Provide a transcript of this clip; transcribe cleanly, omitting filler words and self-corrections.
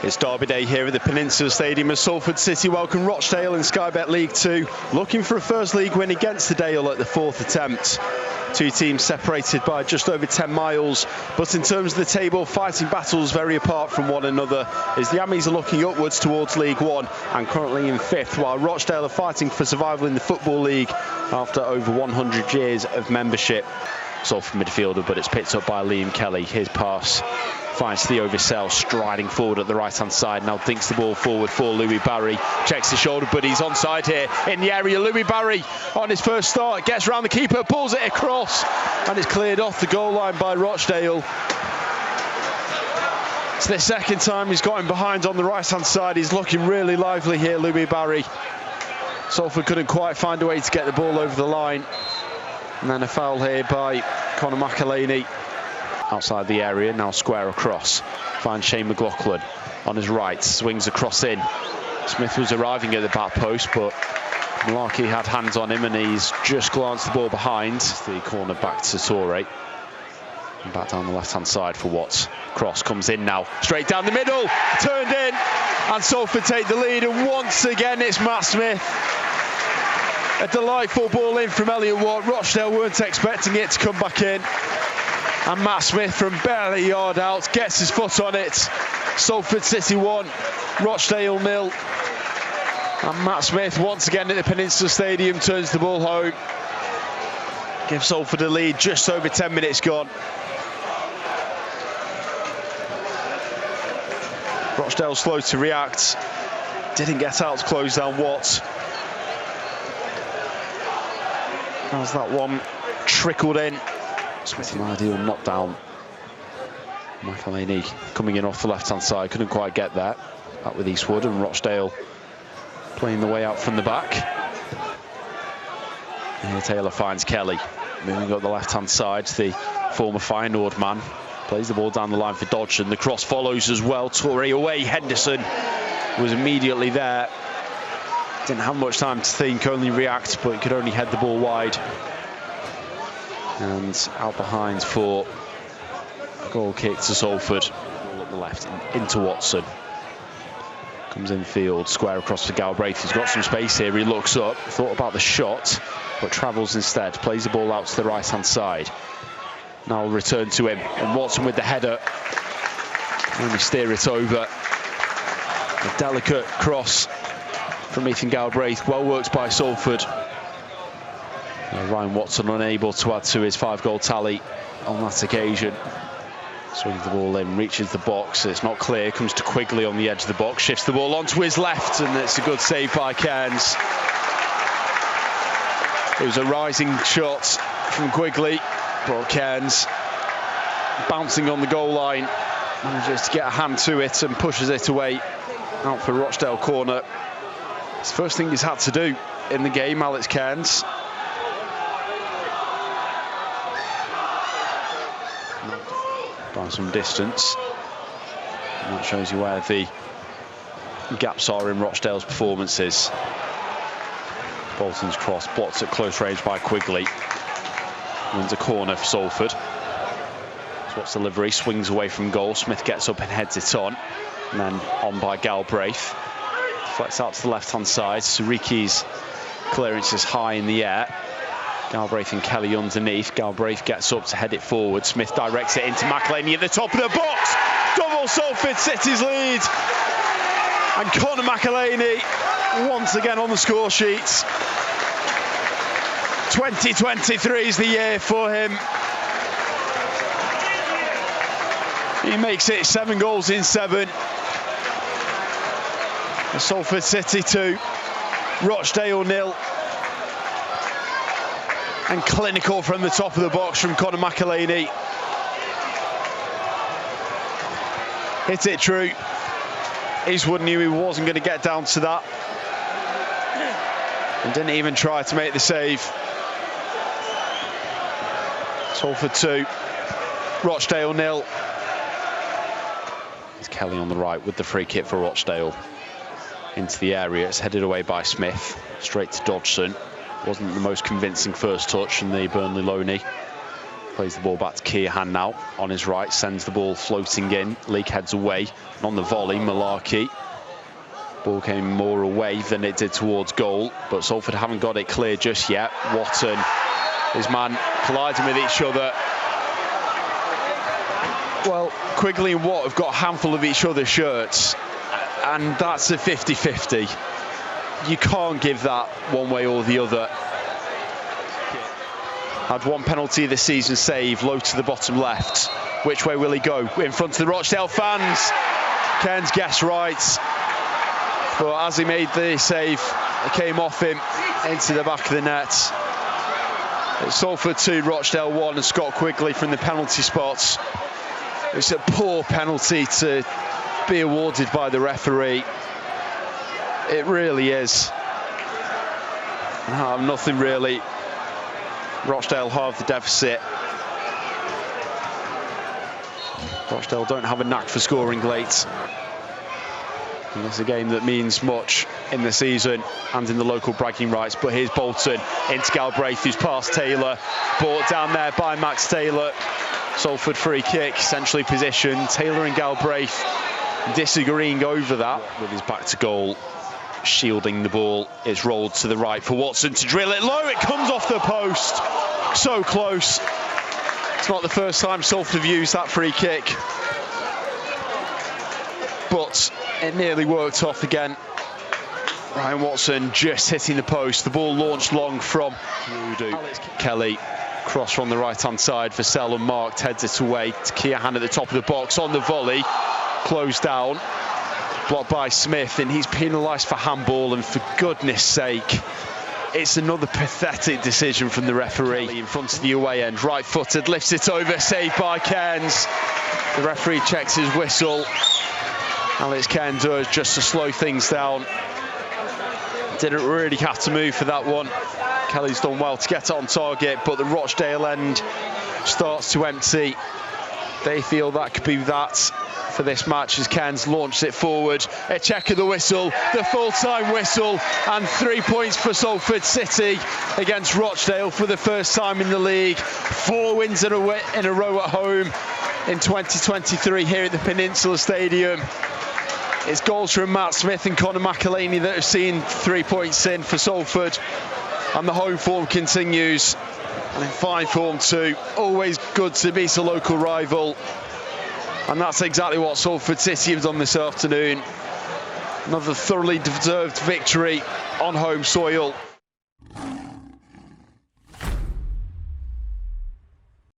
It's Derby Day here at the Peninsula Stadium as Salford City welcome Rochdale in Sky Bet League 2, looking for a first league win against the Dale at the fourth attempt. Two teams separated by just over 10 miles, but in terms of the table, fighting battles very apart from one another, as the Ammies are looking upwards towards League One and currently in fifth, while Rochdale are fighting for survival in the Football League after over 100 years of membership. Salford midfielder, but it's picked up by Liam Kelly. His pass finds Theo Vassell striding forward at the right-hand side. Now dinks the ball forward for Louis Barry. Checks the shoulder, but he's onside here in the area. Louis Barry on his first start gets round the keeper, pulls it across, and it's cleared off the goal line by Rochdale. It's the second time he's got him behind on the right-hand side. He's looking really lively here, Louis Barry. Salford couldn't quite find a way to get the ball over the line. And then a foul here by Conor McElhaney. Outside the area, now square across. Finds Shane McLaughlin on his right, swings across in. Smith was arriving at the back post, but Malarkey had hands on him and he's just glanced the ball behind. The corner back to Torre. And back down the left-hand side for Watts. Cross comes in now, straight down the middle, turned in, and Salford take the lead, and once again it's Matt Smith. A delightful ball in from Elliot Watt. Rochdale weren't expecting it to come back in. And Matt Smith from barely a yard out gets his foot on it. Salford City 1, Rochdale 0. And Matt Smith once again at the Peninsula Stadium turns the ball home. Gives Salford a lead, just over 10 minutes gone. Rochdale slow to react. Didn't get out to close down Watt. As that one trickled in. Smith an ideal knockdown. McElhaney coming in off the left-hand side, couldn't quite get that. Back with Eastwood, and Rochdale playing the way out from the back. And here Taylor finds Kelly. Moving up the left-hand side, the former Feyenoord man. Plays the ball down the line for Dodson. The cross follows as well. Torre away. Henderson was immediately there. Didn't have much time to think, only react, but he could only head the ball wide. And out behind for a goal kick to Salford. Ball up the left into Watson. Comes in field, square across for Galbraith. He's got some space here. He looks up, thought about the shot, but travels instead. Plays the ball out to the right-hand side. Now return to him, and Watson with the header. Only steer it over. A delicate cross from Ethan Galbraith, well worked by Salford. Ryan Watson unable to add to his 5-goal tally on that occasion. Swings the ball in, reaches the box, it's not clear, comes to Quigley on the edge of the box, shifts the ball onto his left, and it's a good save by Cairns. It was a rising shot from Quigley, but Cairns bouncing on the goal line, manages to get a hand to it and pushes it away out for Rochdale corner. It's the first thing he's had to do in the game, Alex Cairns. By some distance. And that shows you where the gaps are in Rochdale's performances. Bolton's cross blocked at close range by Quigley. Wins a corner for Salford. Swatt's delivery, swings away from goal. Smith gets up and heads it on. And then on by Galbraith. Flex out to the left-hand side. Suriki's clearance is high in the air. Galbraith and Kelly underneath. Galbraith gets up to head it forward. Smith directs it into McElhaney at the top of the box. Double Salford City's lead. And Conor McElhaney once again on the score sheets. 2023 is the year for him. He makes it 7 goals in 7. Salford City 2, Rochdale 0. And clinical from the top of the box from Conor McElhaney. Hit it true. Eastwood knew he wasn't going to get down to that. And didn't even try to make the save. Salford 2, Rochdale 0. It's Kelly on the right with the free kick for Rochdale. Into the area, it's headed away by Smith. Straight to Dodson. Wasn't the most convincing first touch from the Burnley loanee. Plays the ball back to Keohan now. On his right, sends the ball floating in. Leake heads away. And on the volley, Malarkey. Ball came more away than it did towards goal, but Salford haven't got it clear just yet. Watton, his man, colliding with each other. Well, Quigley and Watt have got a handful of each other's shirts, and that's a 50-50. You can't give that one way or the other. Had one penalty this season save, low to the bottom left. Which way will he go? In front of the Rochdale fans. Cairns guessed right. But as he made the save, it came off him into the back of the net. It's Salford 2, Rochdale 1, and Scott Quigley from the penalty spots. It's a poor penalty to be awarded by the referee. It really is. Nothing really. Rochdale halve the deficit. Rochdale don't have a knack for scoring late. And it's a game that means much in the season and in the local bragging rights. But here's Bolton into Galbraith, who's past Taylor. Brought down there by Max Taylor. Salford free kick, centrally positioned. Taylor and Galbraith disagreeing over that. With his back to goal, shielding the ball. It's rolled to the right for Watson to drill it low. It comes off the post. So close. It's not the first time Salford have used that free kick. But it nearly worked off again. Ryan Watson just hitting the post. The ball launched long from Kelly. Cross from the right-hand side for Sell and marked. Heads it away to Keohan at the top of the box. On the volley. Closed down. Blocked by Smith, and he's penalised for handball. And for goodness sake, it's another pathetic decision from the referee. In front of the away end. Right-footed. Lifts it over. Saved by Cairns. The referee checks his whistle. Alex Cairn does just to slow things down. Didn't really have to move for that one. Kelly's done well to get it on target, but the Rochdale end starts to empty. They feel that could be that for this match as Cairns launched it forward. A check of the whistle, the full-time whistle, and 3 points for Salford City against Rochdale for the first time in the league. 4 wins in a row at home in 2023 here at the Peninsula Stadium. It's goals from Matt Smith and Conor McElhaney that have seen 3 points in for Salford, and the home form continues, and in fine form too. Always good to beat a local rival, and that's exactly what Salford City have done this afternoon. Another thoroughly deserved victory on home soil.